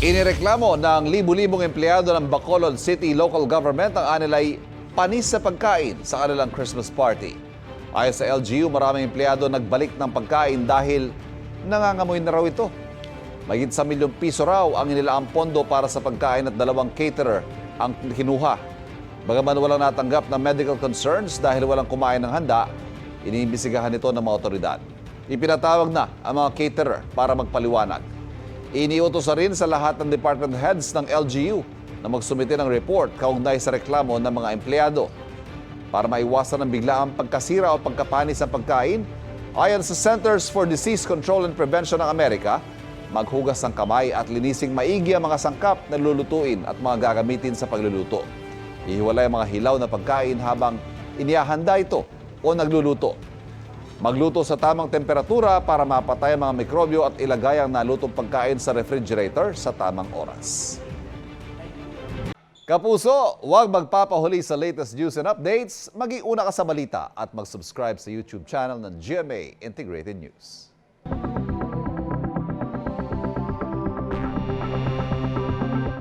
Inireklamo ng libu-libong empleyado ng Bacolod City Local Government ang anilay panis sa pagkain sa kanilang Christmas party. Ayon sa LGU, maraming empleyado nagbalik ng pagkain dahil nangangamoy na raw ito. Mahigit sa ₱1,000,000 raw ang inilaang pondo para sa pagkain at 2 caterer ang kinuha. Bagaman walang natanggap na medical concerns dahil walang kumain ng handa, iniimbestigahan ito ng mga otoridad. Ipinatawag na ang mga caterer para magpaliwanag. Iniutos na rin sa lahat ng department heads ng LGU na magsumite ng report kaugnay sa reklamo ng mga empleyado. Para maiwasan ang biglaang pagkasira o pagkapanis ng pagkain, ayon sa Centers for Disease Control and Prevention ng Amerika, maghugas ng kamay at linising maigi ang mga sangkap na lulutuin at mga gagamitin sa pagluluto. Ihiwalay ang mga hilaw na pagkain habang inihahanda ito o nagluluto. Magluto sa tamang temperatura para mapatay ang mga mikrobyo at ilagay ang nalutong pagkain sa refrigerator sa tamang oras. Kapuso, huwag magpapahuli sa latest news and updates. Mag-iuna ka sa balita at mag-subscribe sa YouTube channel ng GMA Integrated News.